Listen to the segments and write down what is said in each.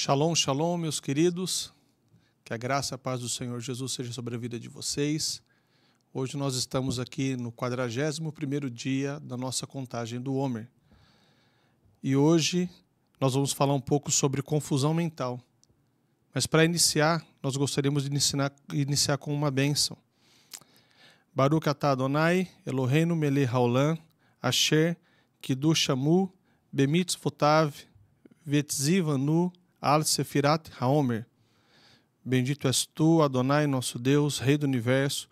Shalom, shalom, meus queridos. Que a graça e a paz do Senhor Jesus seja sobre a vida de vocês. Hoje nós estamos aqui no 41º dia da nossa contagem do Homer. E hoje nós vamos falar um pouco sobre confusão mental. Mas para iniciar, nós gostaríamos de iniciar com uma bênção. Baruch atah Adonai, Eloheinu melech haolam, asher kiddush shamu, bemitzvotav, vetzivanu, al sefirat haomer. Bendito és tu, Adonai, nosso Deus, Rei do Universo,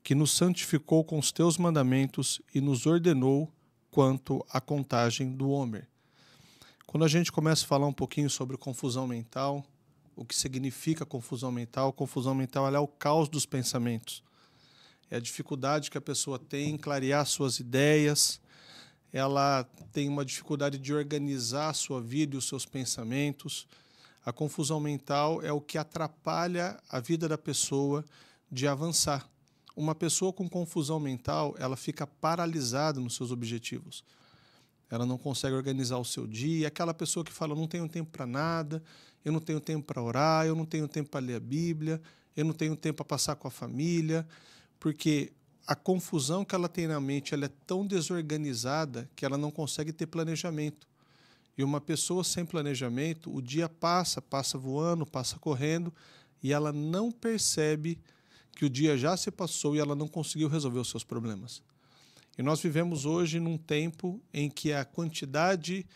que nos santificou com os teus mandamentos e nos ordenou quanto à contagem do Homer. Quando a gente começa a falar um pouquinho sobre confusão mental, o que significa confusão mental ela é o caos dos pensamentos. É a dificuldade que a pessoa tem em clarear suas ideias, ela tem uma dificuldade de organizar a sua vida e os seus pensamentos. A confusão mental é o que atrapalha a vida da pessoa de avançar. Uma pessoa com confusão mental, ela fica paralisada nos seus objetivos. Ela não consegue organizar o seu dia. Aquela pessoa que fala, eu não tenho tempo para nada, eu não tenho tempo para orar, eu não tenho tempo para ler a Bíblia, eu não tenho tempo para passar com a família, porque a confusão que ela tem na mente ela é tão desorganizada que ela não consegue ter planejamento. E uma pessoa sem planejamento, o dia passa voando, passa correndo, e ela não percebe que o dia já se passou e ela não conseguiu resolver os seus problemas. E nós vivemos hoje num tempo em que a quantidade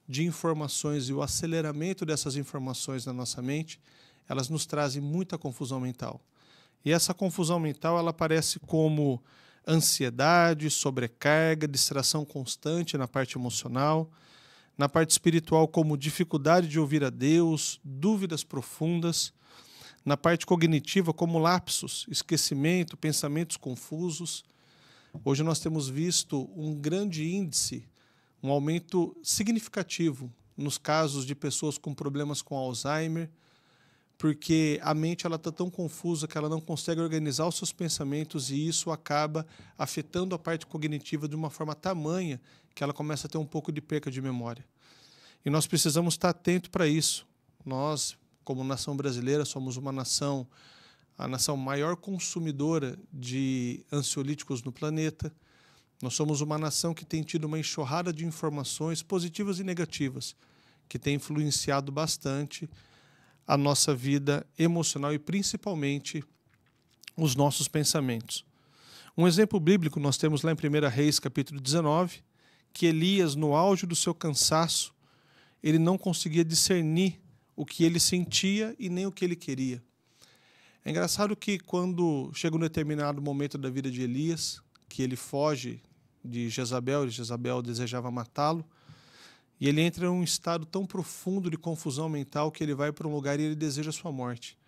de informações e o aceleramento dessas informações na nossa mente, elas nos trazem muita confusão mental. E essa confusão mental, ela aparece como ansiedade, sobrecarga, distração constante na parte emocional, na parte espiritual como dificuldade de ouvir a Deus, dúvidas profundas, na parte cognitiva como lapsos, esquecimento, pensamentos confusos. Hoje nós temos visto um grande índice, um aumento significativo nos casos de pessoas com problemas com Alzheimer, porque a mente está tão confusa que ela não consegue organizar os seus pensamentos e isso acaba afetando a parte cognitiva de uma forma tamanha que ela começa a ter um pouco de perca de memória. E nós precisamos estar atentos para isso. Nós, como nação brasileira, somos uma nação, a nação maior consumidora de ansiolíticos no planeta. Nós somos uma nação que tem tido uma enxurrada de informações positivas e negativas, que tem influenciado bastante a nossa vida emocional e principalmente os nossos pensamentos. Um exemplo bíblico nós temos lá em 1 Reis, capítulo 19, que Elias, no auge do seu cansaço, ele não conseguia discernir o que ele sentia e nem o que ele queria. É engraçado que quando chega um determinado momento da vida de Elias, que ele foge de Jezabel, e Jezabel desejava matá-lo, e ele entra em um estado tão profundo de confusão mental que ele vai para um lugar e ele deseja a sua morte.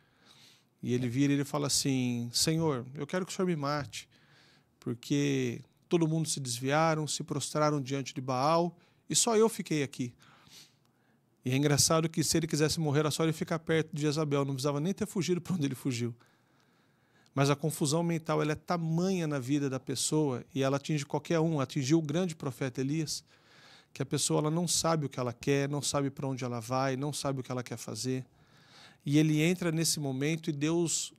E ele vira e ele fala assim, Senhor, eu quero que o Senhor me mate, porque todo mundo se desviaram, se prostraram diante de Baal, e só eu fiquei aqui. E é engraçado que se ele quisesse morrer, era só ele ficar perto de Jezabel, não precisava nem ter fugido para onde ele fugiu. Mas a confusão mental ela é tamanha na vida da pessoa, e ela atinge qualquer um, atingiu o grande profeta Elias, que a pessoa ela não sabe o que ela quer, não sabe para onde ela vai, não sabe o que ela quer fazer. E ele entra nesse momento e Deus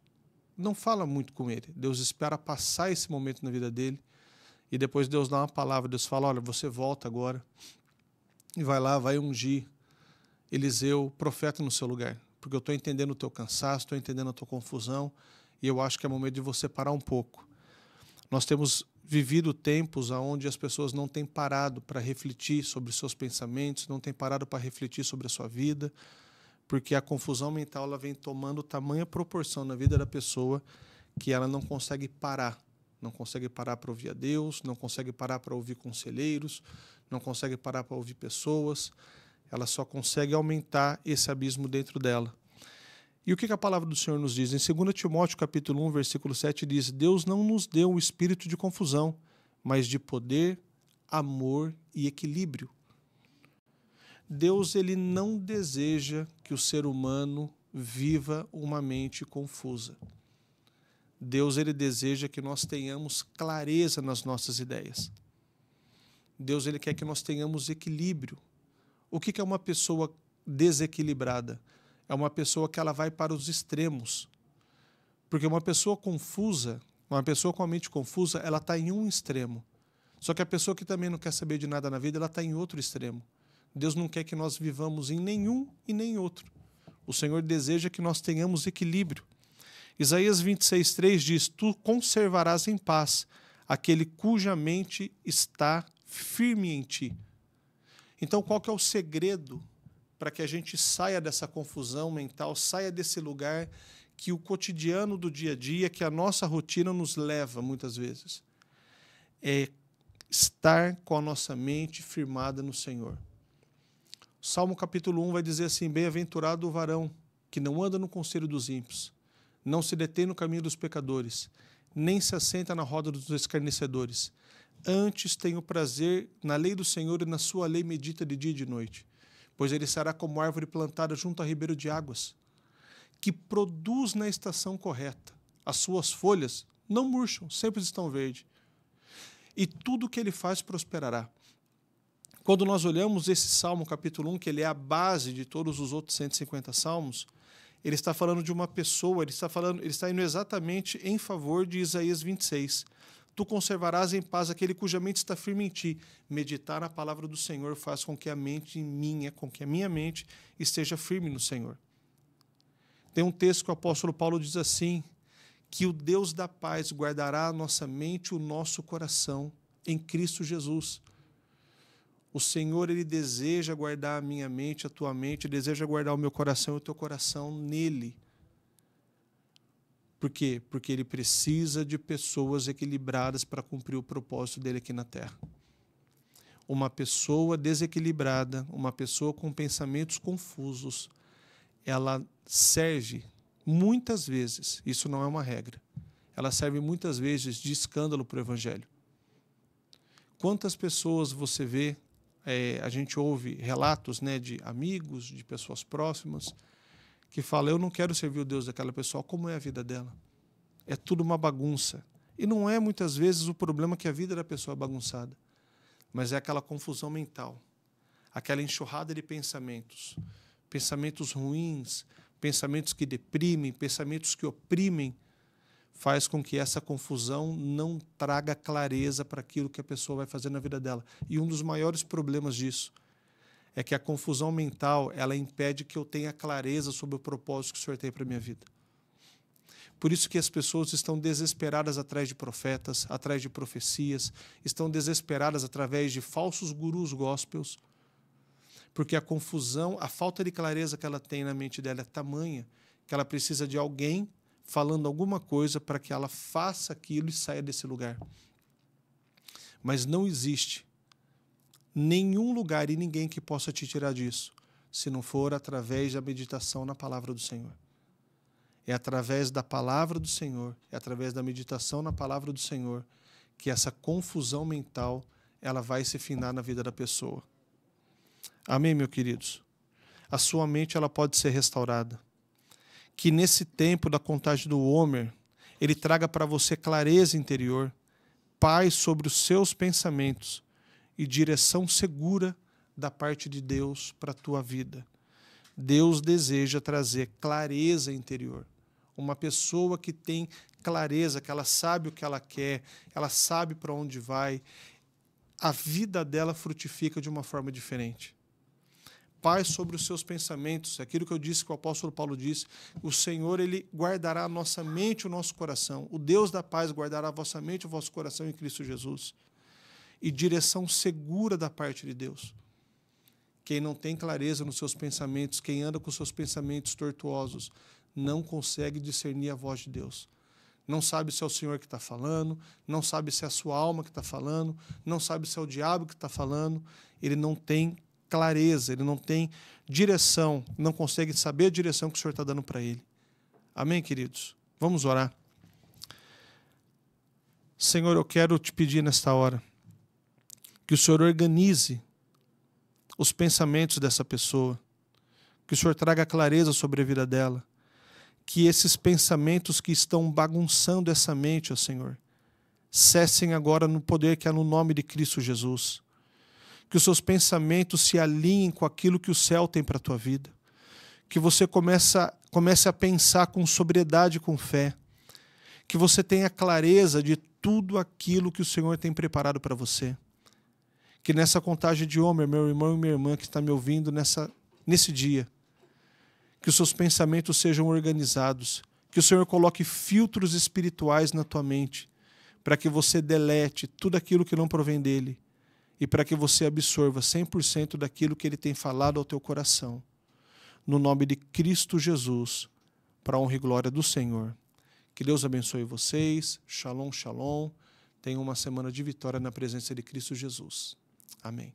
não fala muito com ele. Deus espera passar esse momento na vida dele e depois Deus dá uma palavra. Deus fala, olha, você volta agora e vai lá, vai ungir Eliseu, profeta no seu lugar. Porque eu estou entendendo o teu cansaço, estou entendendo a tua confusão e eu acho que é momento de você parar um pouco. Nós temos vivido tempos onde as pessoas não têm parado para refletir sobre seus pensamentos, não têm parado para refletir sobre a sua vida, porque a confusão mental ela vem tomando tamanha proporção na vida da pessoa que ela não consegue parar. Não consegue parar para ouvir a Deus, não consegue parar para ouvir conselheiros, não consegue parar para ouvir pessoas, ela só consegue aumentar esse abismo dentro dela. E o que a palavra do Senhor nos diz? Em 2 Timóteo, capítulo 1, versículo 7, diz, Deus não nos deu um espírito de confusão, mas de poder, amor e equilíbrio. Deus ele não deseja que o ser humano viva uma mente confusa. Deus ele deseja que nós tenhamos clareza nas nossas ideias. Deus ele quer que nós tenhamos equilíbrio. O que é uma pessoa desequilibrada? é uma pessoa que ela vai para os extremos. Porque uma pessoa confusa, uma pessoa com a mente confusa, ela está em um extremo. Só que a pessoa que também não quer saber de nada na vida, ela está em outro extremo. Deus não quer que nós vivamos em nenhum e nem outro. O Senhor deseja que nós tenhamos equilíbrio. Isaías 26:3 diz: Tu conservarás em paz aquele cuja mente está firme em ti. Então, qual que é o segredo para que a gente saia dessa confusão mental, saia desse lugar que o cotidiano do dia a dia, que a nossa rotina nos leva muitas vezes? É estar com a nossa mente firmada no Senhor. Salmo capítulo 1 vai dizer assim: Bem-aventurado o varão que não anda no conselho dos ímpios, não se detém no caminho dos pecadores, nem se assenta na roda dos escarnecedores. Antes tem o prazer na lei do Senhor e na sua lei medita de dia e de noite. Pois ele será como árvore plantada junto a ribeiro de águas, que produz na estação correta. As suas folhas não murcham, sempre estão verdes. E tudo que ele faz prosperará. Quando nós olhamos esse Salmo capítulo 1, que ele é a base de todos os outros 150 salmos, ele está falando de uma pessoa, ele está indo exatamente em favor de Isaías 26. Tu conservarás em paz aquele cuja mente está firme em ti. Meditar na palavra do Senhor faz com que a minha mente esteja firme no Senhor. Tem um texto que o apóstolo Paulo diz assim, que o Deus da paz guardará a nossa mente e o nosso coração em Cristo Jesus. O Senhor, Ele deseja guardar a minha mente, a tua mente, deseja guardar o meu coração e o teu coração nele. Por quê? Porque Ele precisa de pessoas equilibradas para cumprir o propósito dele aqui na terra. Uma pessoa desequilibrada, uma pessoa com pensamentos confusos, ela serve muitas vezes, isso não é uma regra, ela serve muitas vezes de escândalo para o Evangelho. Quantas pessoas você vê, a gente ouve relatos, né, de amigos, de pessoas próximas, que falam: eu não quero servir o Deus daquela pessoa, como é a vida dela? É tudo uma bagunça. E não é muitas vezes o problema que a vida da pessoa é bagunçada, mas é aquela confusão mental, aquela enxurrada de pensamentos, pensamentos ruins, pensamentos que deprimem, pensamentos que oprimem, faz com que essa confusão não traga clareza para aquilo que a pessoa vai fazer na vida dela. E um dos maiores problemas disso é que a confusão mental, ela impede que eu tenha clareza sobre o propósito que o Senhor tem para a minha vida. Por isso que as pessoas estão desesperadas atrás de profetas, atrás de profecias, estão desesperadas através de falsos gurus gospels, porque a confusão, a falta de clareza que ela tem na mente dela é tamanha que ela precisa de alguém falando alguma coisa para que ela faça aquilo e saia desse lugar. Mas não existe nenhum lugar e ninguém que possa te tirar disso, se não for através da meditação na palavra do Senhor. É através da palavra do Senhor, é através da meditação na palavra do Senhor, que essa confusão mental ela vai se finar na vida da pessoa. Amém, meus queridos? A sua mente ela pode ser restaurada. Que nesse tempo da contagem do Homer, ele traga para você clareza interior, paz sobre os seus pensamentos e direção segura da parte de Deus para a tua vida. Deus deseja trazer clareza interior. Uma pessoa que tem clareza, que ela sabe o que ela quer, ela sabe para onde vai, a vida dela frutifica de uma forma diferente. Paz sobre os seus pensamentos, aquilo que eu disse, que o apóstolo Paulo disse, o Senhor, Ele guardará a nossa mente e o nosso coração. O Deus da paz guardará a vossa mente e o vosso coração em Cristo Jesus. E direção segura da parte de Deus. Quem não tem clareza nos seus pensamentos, quem anda com seus pensamentos tortuosos, não consegue discernir a voz de Deus. Não sabe se é o Senhor que está falando, não sabe se é a sua alma que está falando, não sabe se é o diabo que está falando. Ele não tem clareza, ele não tem direção, não consegue saber a direção que o Senhor está dando para ele. Amém, queridos? Vamos orar. Senhor, eu quero te pedir nesta hora que o Senhor organize os pensamentos dessa pessoa, que o Senhor traga clareza sobre a vida dela, que esses pensamentos que estão bagunçando essa mente, ó Senhor, cessem agora no poder que há no nome de Cristo Jesus. Que os seus pensamentos se alinhem com aquilo que o céu tem para a tua vida. que você comece a pensar com sobriedade e com fé, que você tenha clareza de tudo aquilo que o Senhor tem preparado para você. Que nessa contagem de Homer, meu irmão e minha irmã que está me ouvindo nesse dia, que os seus pensamentos sejam organizados, que o Senhor coloque filtros espirituais na tua mente, para que você delete tudo aquilo que não provém dele e para que você absorva 100% daquilo que ele tem falado ao teu coração. No nome de Cristo Jesus, para a honra e glória do Senhor. Que Deus abençoe vocês. Shalom, shalom. Tenham uma semana de vitória na presença de Cristo Jesus. Amém.